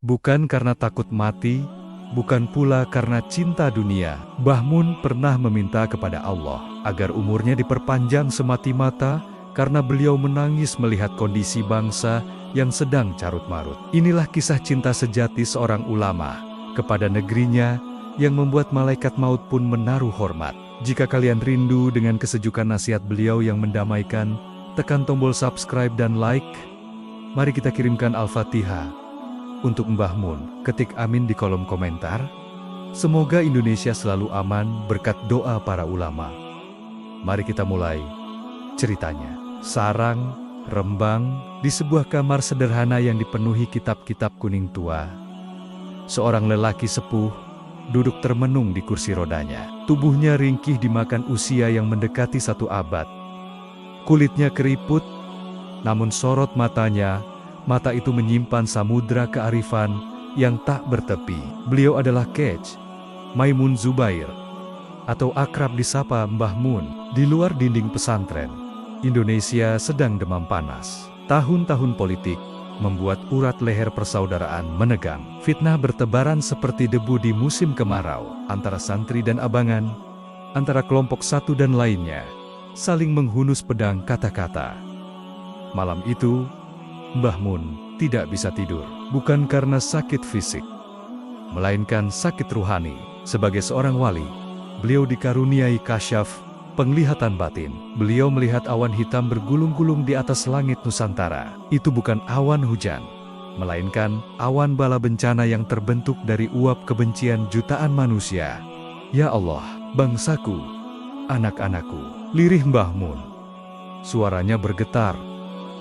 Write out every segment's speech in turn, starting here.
Bukan karena takut mati, bukan pula karena cinta dunia, Mbah Mun pernah meminta kepada Allah agar umurnya diperpanjang semati-mata karena beliau menangis melihat kondisi bangsa yang sedang carut-marut. Inilah kisah cinta sejati seorang ulama kepada negerinya yang membuat malaikat maut pun menaruh hormat. Jika kalian rindu dengan kesejukan nasihat beliau yang mendamaikan, tekan tombol subscribe dan like. Mari kita kirimkan Al-Fatihah untuk Mbah Mun. Ketik amin di kolom komentar. Semoga Indonesia selalu aman berkat doa para ulama. Mari kita mulai ceritanya. Sarang, Rembang, di sebuah kamar sederhana yang dipenuhi kitab-kitab kuning tua. Seorang lelaki sepuh duduk termenung di kursi rodanya. Tubuhnya ringkih dimakan usia yang mendekati 1 abad. Kulitnya keriput, namun sorot matanya, mata itu menyimpan samudra kearifan yang tak bertepi. Beliau adalah Kej Maimun Zubair, atau akrab disapa Mbah Mun. Di luar dinding pesantren, Indonesia sedang demam panas. Tahun-tahun politik membuat urat leher persaudaraan menegang. Fitnah bertebaran seperti debu di musim kemarau, antara santri dan abangan, antara kelompok satu dan lainnya, saling menghunus pedang kata-kata. Malam itu, Mbah Mun tidak bisa tidur, bukan karena sakit fisik, melainkan sakit ruhani. Sebagai seorang wali, beliau dikaruniai kasyaf, penglihatan batin. Beliau melihat awan hitam bergulung-gulung di atas langit Nusantara. Itu bukan awan hujan, melainkan awan bala bencana yang terbentuk dari uap kebencian jutaan manusia. Ya Allah, bangsaku, anak-anakku, lirih Mbah Mun. Suaranya bergetar,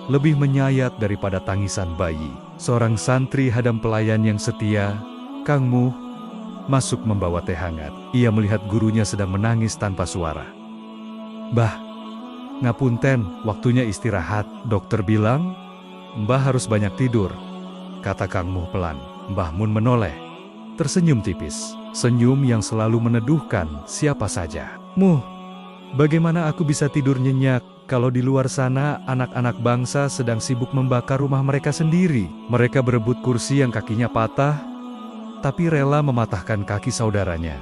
lebih menyayat daripada tangisan bayi. Seorang santri hadam pelayan yang setia, Kang Muh, masuk membawa teh hangat. Ia melihat gurunya sedang menangis tanpa suara. Mbah, ngapunten, waktunya istirahat. Dokter bilang, Mbah harus banyak tidur, kata Kang Muh pelan. Mbah Mun menoleh, tersenyum tipis. Senyum yang selalu meneduhkan siapa saja. Muh, bagaimana aku bisa tidur nyenyak kalau di luar sana anak-anak bangsa sedang sibuk membakar rumah mereka sendiri? Mereka berebut kursi yang kakinya patah, tapi rela mematahkan kaki saudaranya.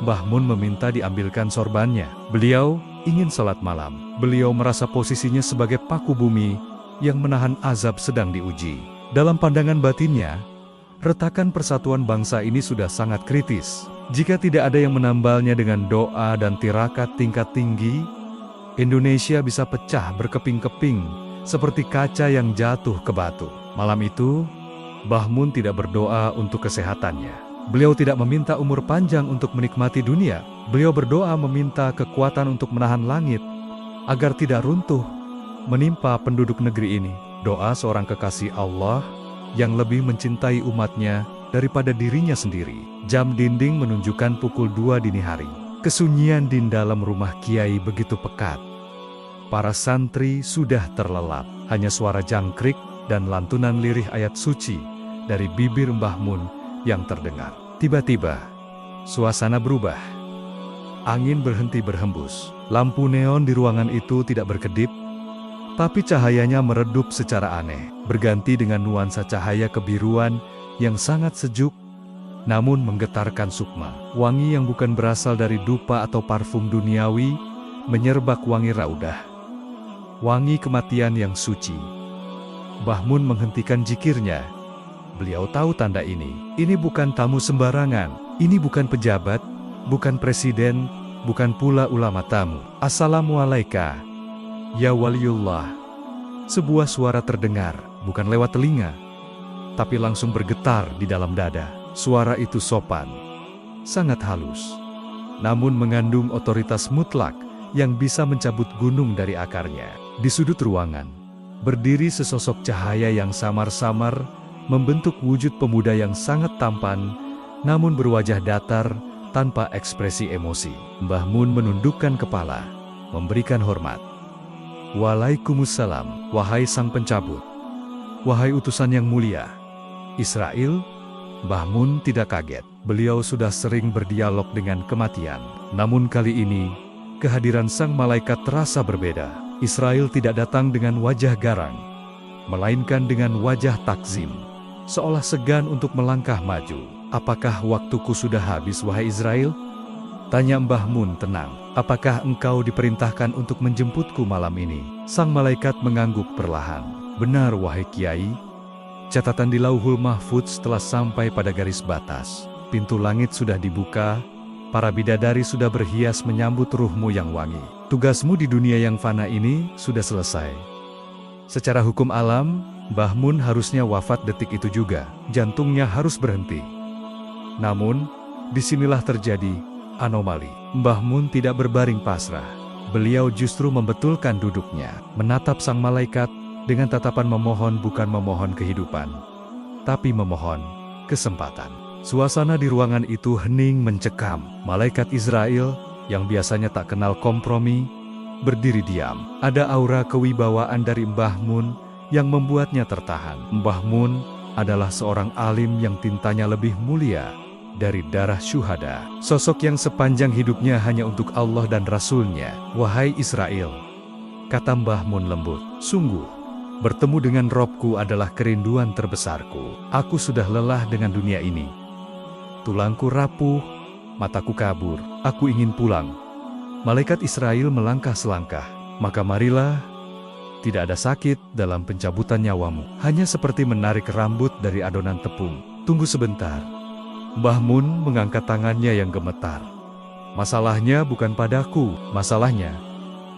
Mbah Mun meminta diambilkan sorbannya. Beliau ingin sholat malam. Beliau merasa posisinya sebagai paku bumi yang menahan azab sedang diuji. Dalam pandangan batinnya, retakan persatuan bangsa ini sudah sangat kritis. Jika tidak ada yang menambalnya dengan doa dan tirakat tingkat tinggi, Indonesia bisa pecah berkeping-keping seperti kaca yang jatuh ke batu. Malam itu, Mbah Mun tidak berdoa untuk kesehatannya. Beliau tidak meminta umur panjang untuk menikmati dunia. Beliau berdoa meminta kekuatan untuk menahan langit agar tidak runtuh menimpa penduduk negeri ini. Doa seorang kekasih Allah yang lebih mencintai umatnya daripada dirinya sendiri. Jam dinding menunjukkan pukul 2 dini hari. Kesunyian di dalam rumah Kiai begitu pekat. Para santri sudah terlelap. Hanya suara jangkrik dan lantunan lirih ayat suci dari bibir Mbah Mun yang terdengar. Tiba-tiba, suasana berubah. Angin berhenti berhembus. Lampu neon di ruangan itu tidak berkedip, tapi cahayanya meredup secara aneh, berganti dengan nuansa cahaya kebiruan yang sangat sejuk, namun menggetarkan sukma. Wangi yang bukan berasal dari dupa atau parfum duniawi, menyerbak wangi raudah. Wangi kematian yang suci. Mbah Mun menghentikan zikirnya. Beliau tahu tanda ini. Ini bukan tamu sembarangan. Ini bukan pejabat, bukan presiden, bukan pula ulama tamu. Assalamualaikum, ya waliullah. Sebuah suara terdengar, bukan lewat telinga, tapi langsung bergetar di dalam dada. Suara itu sopan, sangat halus, namun mengandung otoritas mutlak yang bisa mencabut gunung dari akarnya. Di sudut ruangan, berdiri sesosok cahaya yang samar-samar, membentuk wujud pemuda yang sangat tampan, namun berwajah datar, tanpa ekspresi emosi. Mbah Mun menundukkan kepala, memberikan hormat. Waalaikumsalam, wahai sang pencabut. Wahai utusan yang mulia, Israel. Mbah Mun tidak kaget. Beliau sudah sering berdialog dengan kematian. Namun kali ini, kehadiran sang malaikat terasa berbeda. Israel tidak datang dengan wajah garang, melainkan dengan wajah takzim. seolah segan untuk melangkah maju. "Apakah waktuku sudah habis, wahai Israel?" tanya Mbah Mun tenang. "Apakah engkau diperintahkan untuk menjemputku malam ini?" Sang malaikat mengangguk perlahan. "Benar, wahai Kiai. Catatan di Lauhul Mahfudz telah sampai pada garis batas. Pintu langit sudah dibuka, para bidadari sudah berhias menyambut ruhmu yang wangi. Tugasmu di dunia yang fana ini sudah selesai." Secara hukum alam, Mbah Mun harusnya wafat detik itu juga. Jantungnya harus berhenti. Namun, disinilah terjadi anomali. Mbah Mun tidak berbaring pasrah. Beliau justru membetulkan duduknya, menatap sang malaikat dengan tatapan memohon, bukan memohon kehidupan, tapi memohon kesempatan. Suasana di ruangan itu hening mencekam. Malaikat Israel, yang biasanya tak kenal kompromi, berdiri diam. Ada aura kewibawaan dari Mbah Mun yang membuatnya tertahan. Mbah Mun adalah seorang alim yang tintanya lebih mulia dari darah syuhada. Sosok yang sepanjang hidupnya hanya untuk Allah dan Rasul-Nya. "Wahai Israel," kata Mbah Mun lembut, "sungguh, bertemu dengan Robku adalah kerinduan terbesarku. Aku sudah lelah dengan dunia ini. Tulangku rapuh, mataku kabur. Aku ingin pulang." Malaikat Israel melangkah selangkah. "Maka marilah, tidak ada sakit dalam pencabutan nyawamu. Hanya seperti menarik rambut dari adonan tepung. Tunggu sebentar." Mbah Mun mengangkat tangannya yang gemetar. "Masalahnya bukan padaku, masalahnya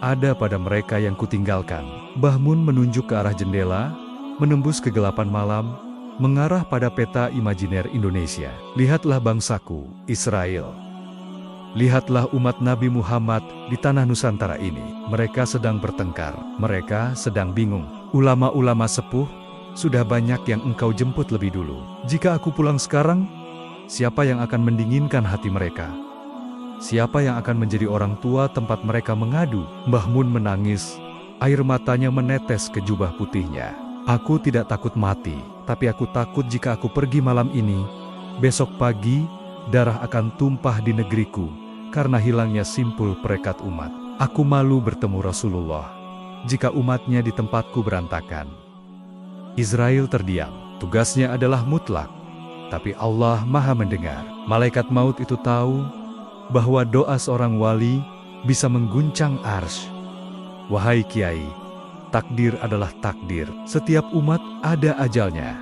ada pada mereka yang kutinggalkan." Mbah Mun menunjuk ke arah jendela, menembus kegelapan malam, mengarah pada peta imajiner Indonesia. "Lihatlah bangsaku, Israel. Lihatlah umat Nabi Muhammad di tanah Nusantara ini. Mereka sedang bertengkar, mereka sedang bingung. Ulama-ulama sepuh, sudah banyak yang engkau jemput lebih dulu. Jika aku pulang sekarang, siapa yang akan mendinginkan hati mereka? Siapa yang akan menjadi orang tua tempat mereka mengadu?" Mbah Mun menangis, air matanya menetes ke jubah putihnya. "Aku tidak takut mati, tapi aku takut jika aku pergi malam ini, besok pagi darah akan tumpah di negeriku karena hilangnya simpul perekat umat. Aku malu bertemu Rasulullah jika umatnya di tempatku berantakan." Israel terdiam. Tugasnya adalah mutlak, tapi Allah Maha mendengar. Malaikat maut itu tahu bahwa doa seorang wali bisa mengguncang arsy. "Wahai Kiai, takdir adalah takdir. Setiap umat ada ajalnya,"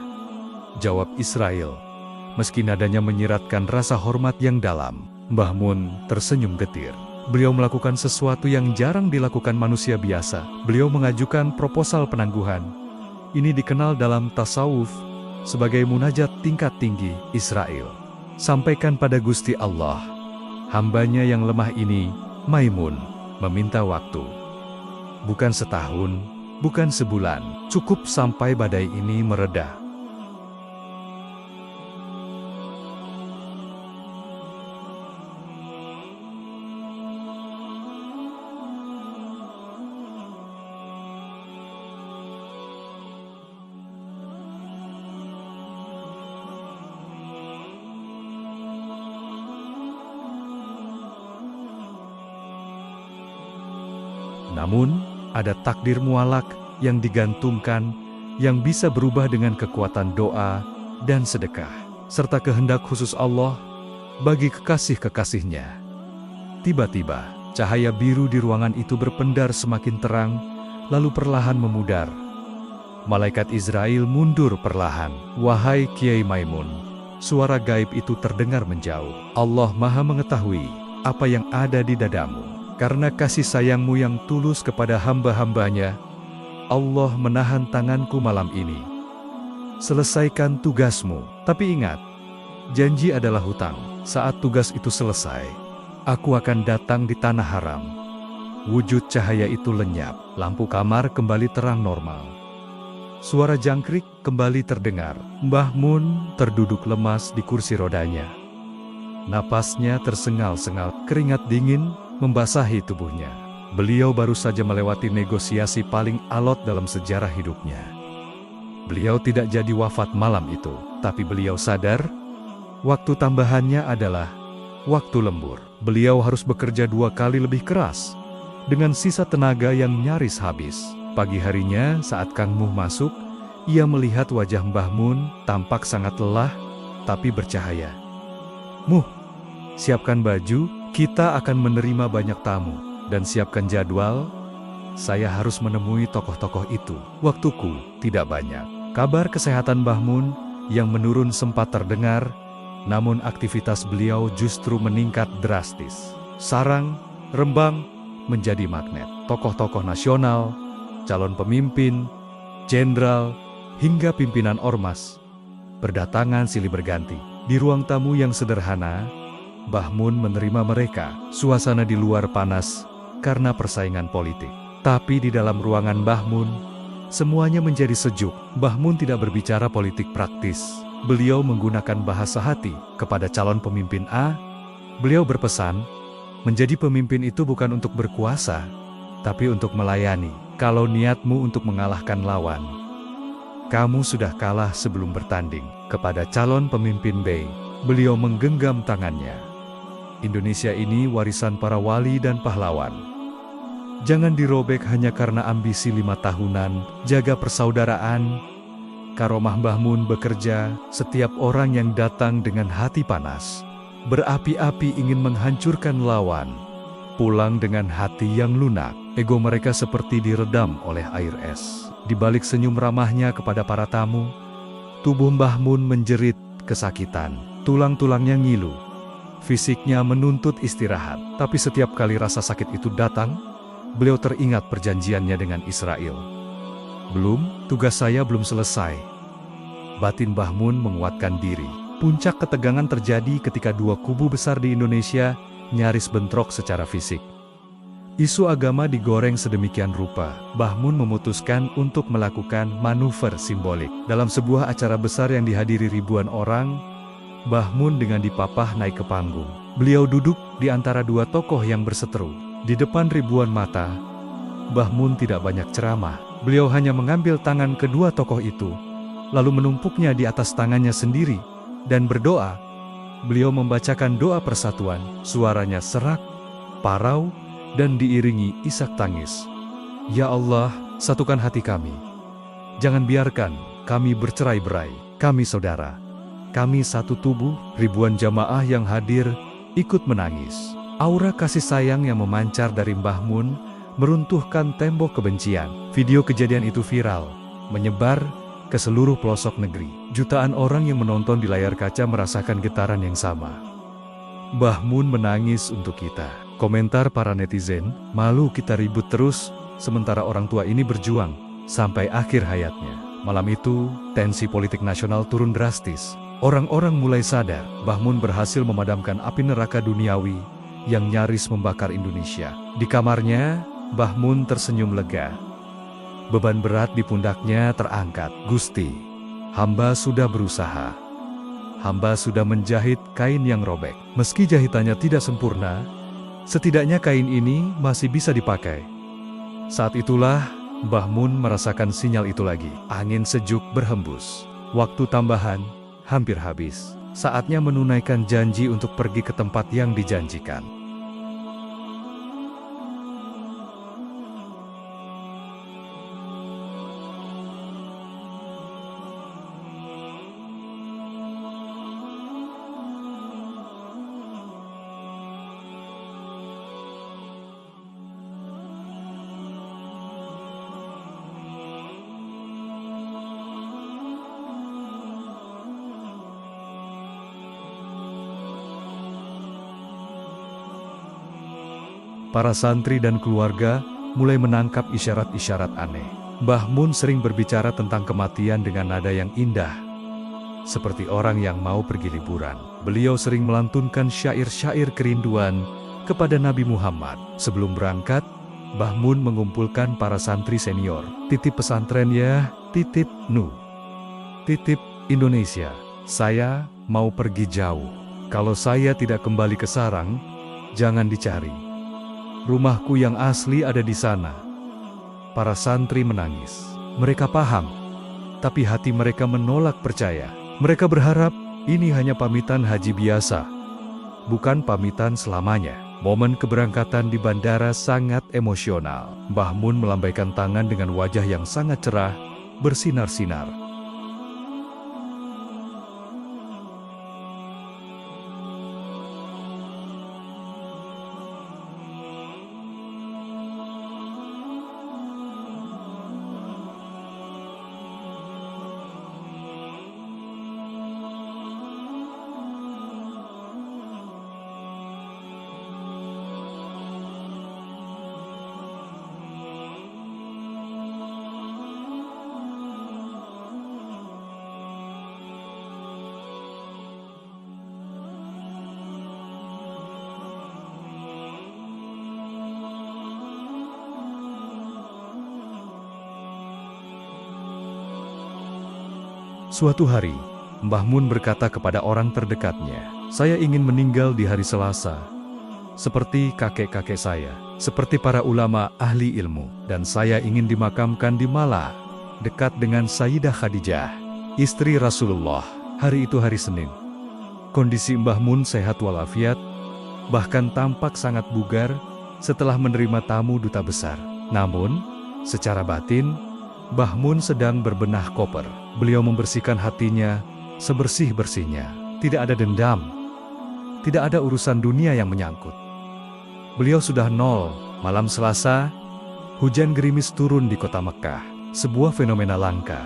jawab Israel, meski nadanya menyiratkan rasa hormat yang dalam. Mbah Mun tersenyum getir. Beliau melakukan sesuatu yang jarang dilakukan manusia biasa. Beliau mengajukan proposal penangguhan. Ini dikenal dalam tasawuf sebagai munajat tingkat tinggi. "Israel, sampaikan pada Gusti Allah, hambanya yang lemah ini, Maimun, meminta waktu. Bukan setahun, bukan sebulan, cukup sampai badai ini mereda." Namun, ada takdir mualak yang digantungkan, yang bisa berubah dengan kekuatan doa dan sedekah, serta kehendak khusus Allah bagi kekasih-kekasihnya. Tiba-tiba, cahaya biru di ruangan itu berpendar semakin terang, lalu perlahan memudar. Malaikat Israel mundur perlahan. "Wahai Kiai Maimun," suara gaib itu terdengar menjauh. "Allah Maha mengetahui apa yang ada di dadamu. Karena kasih sayangmu yang tulus kepada hamba-hambanya, Allah menahan tanganku malam ini. Selesaikan tugasmu, tapi ingat, janji adalah hutang. Saat tugas itu selesai, aku akan datang di tanah haram." Wujud cahaya itu lenyap, lampu kamar kembali terang normal. Suara jangkrik kembali terdengar. Mbah Mun terduduk lemas di kursi rodanya. Napasnya tersengal-sengal, keringat dingin membasahi tubuhnya. Beliau baru saja melewati negosiasi paling alot dalam sejarah hidupnya. Beliau tidak jadi wafat malam itu, tapi beliau sadar, waktu tambahannya adalah waktu lembur. Beliau harus bekerja 2 kali lebih keras, dengan sisa tenaga yang nyaris habis. Pagi harinya saat Kang Muh masuk, Ia melihat wajah Mbah Mun tampak sangat lelah, tapi bercahaya. "Muh, siapkan baju, kita akan menerima banyak tamu, dan siapkan jadwal. Saya harus menemui tokoh-tokoh itu. Waktuku tidak banyak." Kabar kesehatan Mbah Mun yang menurun sempat terdengar, namun aktivitas beliau justru meningkat drastis. Sarang, Rembang menjadi magnet. Tokoh-tokoh nasional, calon pemimpin, jenderal, hingga pimpinan ormas berdatangan silih berganti. Di ruang tamu yang sederhana, Mbah Mun menerima mereka. Suasana di luar panas karena persaingan politik. Tapi di dalam ruangan Mbah Mun, semuanya menjadi sejuk. Mbah Mun tidak berbicara politik praktis. Beliau menggunakan bahasa hati kepada calon pemimpin A. Beliau berpesan, menjadi pemimpin itu bukan untuk berkuasa, tapi untuk melayani. Kalau niatmu untuk mengalahkan lawan, kamu sudah kalah sebelum bertanding. Kepada calon pemimpin B, beliau menggenggam tangannya. Indonesia ini warisan para wali dan pahlawan. Jangan dirobek hanya karena ambisi 5 tahunan, jaga persaudaraan. Karomah Mbah Mun bekerja, setiap orang yang datang dengan hati panas, berapi-api ingin menghancurkan lawan, pulang dengan hati yang lunak. Ego mereka seperti diredam oleh air es. Di balik senyum ramahnya kepada para tamu, tubuh Mbah Mun menjerit kesakitan. Tulang-tulangnya ngilu. Fisiknya menuntut istirahat. Tapi setiap kali rasa sakit itu datang, beliau teringat perjanjiannya dengan Israel. Tugas saya belum selesai. Batin Mbah Mun menguatkan diri. Puncak ketegangan terjadi ketika dua kubu besar di Indonesia nyaris bentrok secara fisik. Isu agama digoreng sedemikian rupa, Mbah Mun memutuskan untuk melakukan manuver simbolik. Dalam sebuah acara besar yang dihadiri ribuan orang, Mbah Mun dengan dipapah naik ke panggung. Beliau duduk di antara dua tokoh yang berseteru. Di depan ribuan mata, Mbah Mun tidak banyak ceramah. Beliau hanya mengambil tangan kedua tokoh itu, lalu menumpuknya di atas tangannya sendiri, dan berdoa. Beliau membacakan doa persatuan, suaranya serak, parau, dan diiringi isak tangis. Ya Allah, satukan hati kami. Jangan biarkan kami bercerai-berai. Kami saudara. Kami satu tubuh. Ribuan jamaah yang hadir ikut menangis. Aura kasih sayang yang memancar dari Mbah Mun meruntuhkan tembok kebencian. Video kejadian itu viral, menyebar ke seluruh pelosok negeri. Jutaan orang yang menonton di layar kaca merasakan getaran yang sama. Mbah Mun menangis untuk kita. Komentar para netizen, malu kita ribut terus, sementara orang tua ini berjuang sampai akhir hayatnya. Malam itu, tensi politik nasional turun drastis. Orang-orang mulai sadar, Mbah Mun berhasil memadamkan api neraka duniawi yang nyaris membakar Indonesia. Di kamarnya, Mbah Mun tersenyum lega. Beban berat di pundaknya terangkat. Gusti, hamba sudah berusaha. Hamba sudah menjahit kain yang robek. Meski jahitannya tidak sempurna, setidaknya kain ini masih bisa dipakai. Saat itulah, Mbah Mun merasakan sinyal itu lagi. Angin sejuk berhembus. Waktu tambahan hampir habis. Saatnya menunaikan janji untuk pergi ke tempat yang dijanjikan. Para santri dan keluarga mulai menangkap isyarat-isyarat aneh. Mbah Mun sering berbicara tentang kematian dengan nada yang indah, seperti orang yang mau pergi liburan. Beliau sering melantunkan syair-syair kerinduan kepada Nabi Muhammad. Sebelum berangkat, Mbah Mun mengumpulkan para santri senior. Titip pesantren ya, titip Nu. Titip Indonesia. Saya mau pergi jauh. Kalau saya tidak kembali ke sarang, jangan dicari. Rumahku yang asli ada di sana. Para santri menangis. Mereka paham, tapi hati mereka menolak percaya. Mereka berharap ini hanya pamitan haji biasa, bukan pamitan selamanya. Momen keberangkatan di bandara sangat emosional. Mbah Mun melambaikan tangan dengan wajah yang sangat cerah, bersinar-sinar. Suatu hari, Mbah Mun berkata kepada orang terdekatnya, "Saya ingin meninggal di hari Selasa, seperti kakek-kakek saya, seperti para ulama ahli ilmu, dan saya ingin dimakamkan di Malah, dekat dengan Sayyidah Khadijah, istri Rasulullah." Hari itu hari Senin. Kondisi Mbah Mun sehat walafiat, bahkan tampak sangat bugar setelah menerima tamu duta besar. Namun, secara batin, Mbah Mun sedang berbenah koper. Beliau membersihkan hatinya sebersih-bersihnya. Tidak ada dendam, tidak ada urusan dunia yang menyangkut. Beliau sudah nol. Malam Selasa, hujan gerimis turun di kota Mekah. Sebuah fenomena langka.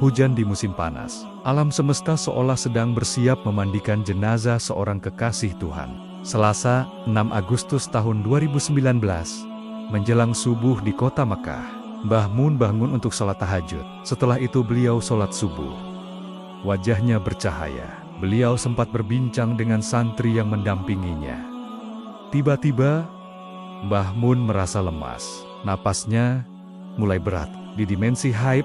Hujan di musim panas. Alam semesta seolah sedang bersiap memandikan jenazah seorang kekasih Tuhan. Selasa, 6 Agustus tahun 2019, menjelang subuh di kota Mekah. Mbah Mun bangun untuk sholat tahajud. Setelah itu beliau sholat subuh. Wajahnya bercahaya. Beliau sempat berbincang dengan santri yang mendampinginya. Tiba-tiba, Mbah Mun merasa lemas. Napasnya mulai berat. Di dimensi haib,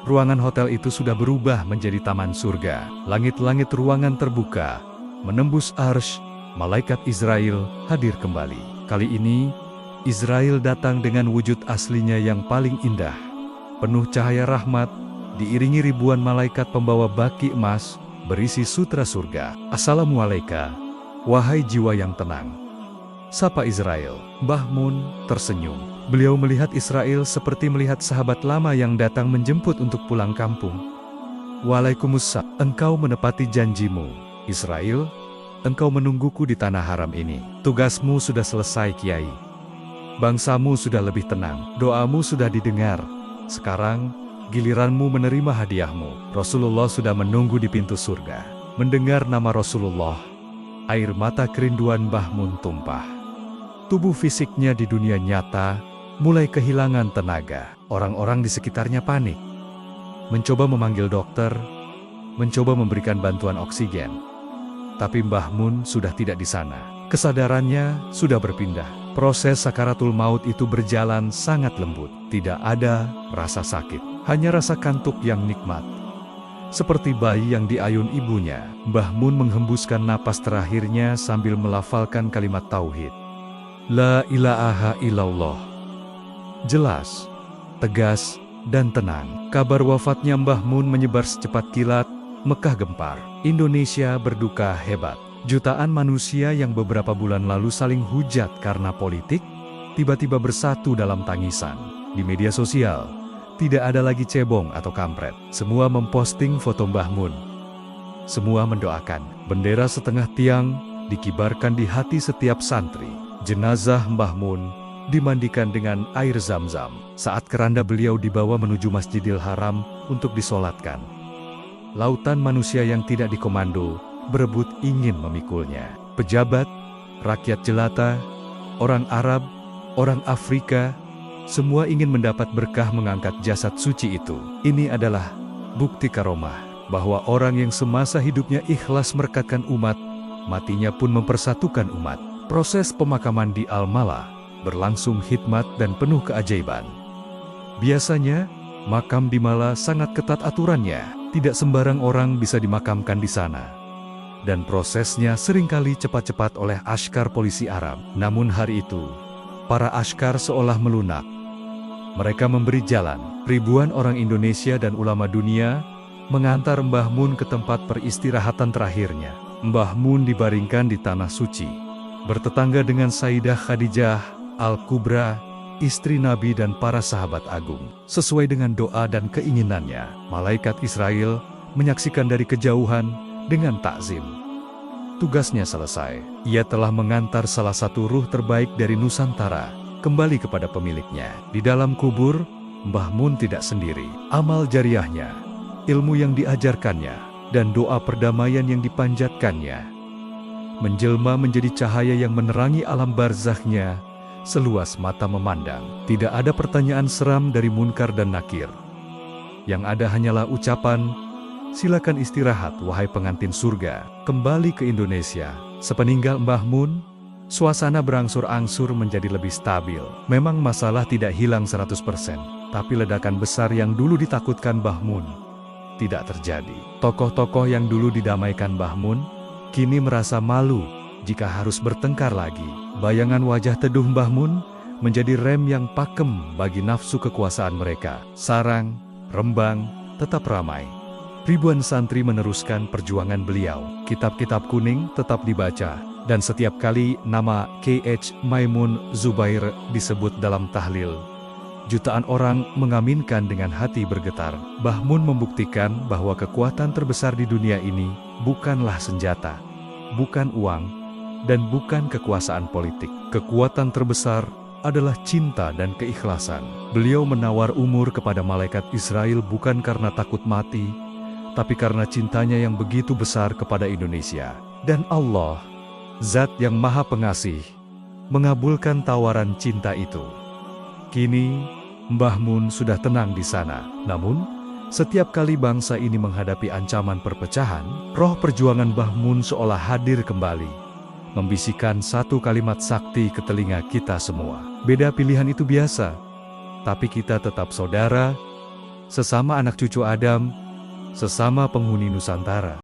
ruangan hotel itu sudah berubah menjadi taman surga. Langit-langit ruangan terbuka, menembus arsy, malaikat Israel hadir kembali. Kali ini, Israel datang dengan wujud aslinya yang paling indah, penuh cahaya rahmat, diiringi ribuan malaikat pembawa baki emas, berisi sutra surga. "Assalamualaikum, wahai jiwa yang tenang," sapa Israel. Mbah Mun tersenyum. Beliau melihat Israel seperti melihat sahabat lama yang datang menjemput untuk pulang kampung. "Waalaikumsalam, engkau menepati janjimu, Israel. Engkau menungguku di tanah haram ini. Tugasmu sudah selesai, Kiai. Bangsamu sudah lebih tenang, doamu sudah didengar. Sekarang, giliranmu menerima hadiahmu." Rasulullah sudah menunggu di pintu surga. Mendengar nama Rasulullah, air mata kerinduan Mbah Mun tumpah. Tubuh fisiknya di dunia nyata mulai kehilangan tenaga. Orang-orang di sekitarnya panik. Mencoba memanggil dokter, mencoba memberikan bantuan oksigen. Tapi Mbah Mun sudah tidak di sana. Kesadarannya sudah berpindah. Proses sakaratul maut itu berjalan sangat lembut. Tidak ada rasa sakit, hanya rasa kantuk yang nikmat. Seperti bayi yang diayun ibunya, Mbah Mun menghembuskan napas terakhirnya sambil melafalkan kalimat tauhid. La ilaha illallah. Jelas, tegas, dan tenang. Kabar wafatnya Mbah Mun menyebar secepat kilat. Mekah gempar, Indonesia berduka hebat. Jutaan manusia yang beberapa bulan lalu saling hujat karena politik, tiba-tiba bersatu dalam tangisan. Di media sosial, tidak ada lagi cebong atau kampret. Semua memposting foto Mbah Mun. Semua mendoakan. Bendera setengah tiang dikibarkan di hati setiap santri. Jenazah Mbah Mun dimandikan dengan air Zam-Zam. Saat keranda beliau dibawa menuju Masjidil Haram untuk disolatkan, lautan manusia yang tidak dikomando berebut ingin memikulnya. Pejabat, rakyat jelata, orang Arab, orang Afrika, semua ingin mendapat berkah mengangkat jasad suci itu. Ini adalah bukti karomah bahwa orang yang semasa hidupnya ikhlas merekatkan umat, matinya pun mempersatukan umat. Proses pemakaman di Al-Malah berlangsung hikmat dan penuh keajaiban. Biasanya, makam di Malah sangat ketat aturannya. Tidak sembarang orang bisa dimakamkan di sana. Dan prosesnya seringkali cepat-cepat oleh askar polisi Arab. Namun hari itu, para askar seolah melunak. Mereka memberi jalan. Ribuan orang Indonesia dan ulama dunia mengantar Mbah Mun ke tempat peristirahatan terakhirnya. Mbah Mun dibaringkan di tanah suci, bertetangga dengan Sayyidah Khadijah Al-Kubra, istri Nabi dan para sahabat agung. Sesuai dengan doa dan keinginannya, malaikat Israel menyaksikan dari kejauhan dengan takzim. Tugasnya selesai. Ia telah mengantar salah satu ruh terbaik dari Nusantara kembali kepada pemiliknya. Di dalam kubur, Mbah Mun tidak sendiri. Amal jariahnya, ilmu yang diajarkannya, dan doa perdamaian yang dipanjatkannya menjelma menjadi cahaya yang menerangi alam barzakhnya seluas mata memandang. Tidak ada pertanyaan seram dari Munkar dan Nakir. Yang ada hanyalah ucapan, "Silakan istirahat wahai pengantin surga." Kembali ke Indonesia, sepeninggal Mbah Mun, suasana berangsur-angsur menjadi lebih stabil. Memang masalah tidak hilang 100%, tapi ledakan besar yang dulu ditakutkan Mbah Mun tidak terjadi. Tokoh-tokoh yang dulu didamaikan Mbah Mun kini merasa malu jika harus bertengkar lagi. Bayangan wajah teduh Mbah Mun menjadi rem yang pakem bagi nafsu kekuasaan mereka. Sarang, Rembang, tetap ramai. Ribuan santri meneruskan perjuangan beliau. Kitab-kitab kuning tetap dibaca, dan setiap kali nama K.H. Maimun Zubair disebut dalam tahlil, jutaan orang mengaminkan dengan hati bergetar. Mbah Mun membuktikan bahwa kekuatan terbesar di dunia ini bukanlah senjata, bukan uang, dan bukan kekuasaan politik. Kekuatan terbesar adalah cinta dan keikhlasan. Beliau menawar umur kepada malaikat Israel bukan karena takut mati, tapi karena cintanya yang begitu besar kepada Indonesia. Dan Allah, Zat yang Maha Pengasih, mengabulkan tawaran cinta itu. Kini, Mbah Mun sudah tenang di sana. Namun, setiap kali bangsa ini menghadapi ancaman perpecahan, roh perjuangan Mbah Mun seolah hadir kembali, membisikkan satu kalimat sakti ke telinga kita semua. Beda pilihan itu biasa, tapi kita tetap saudara, sesama anak cucu Adam, sesama penghuni Nusantara.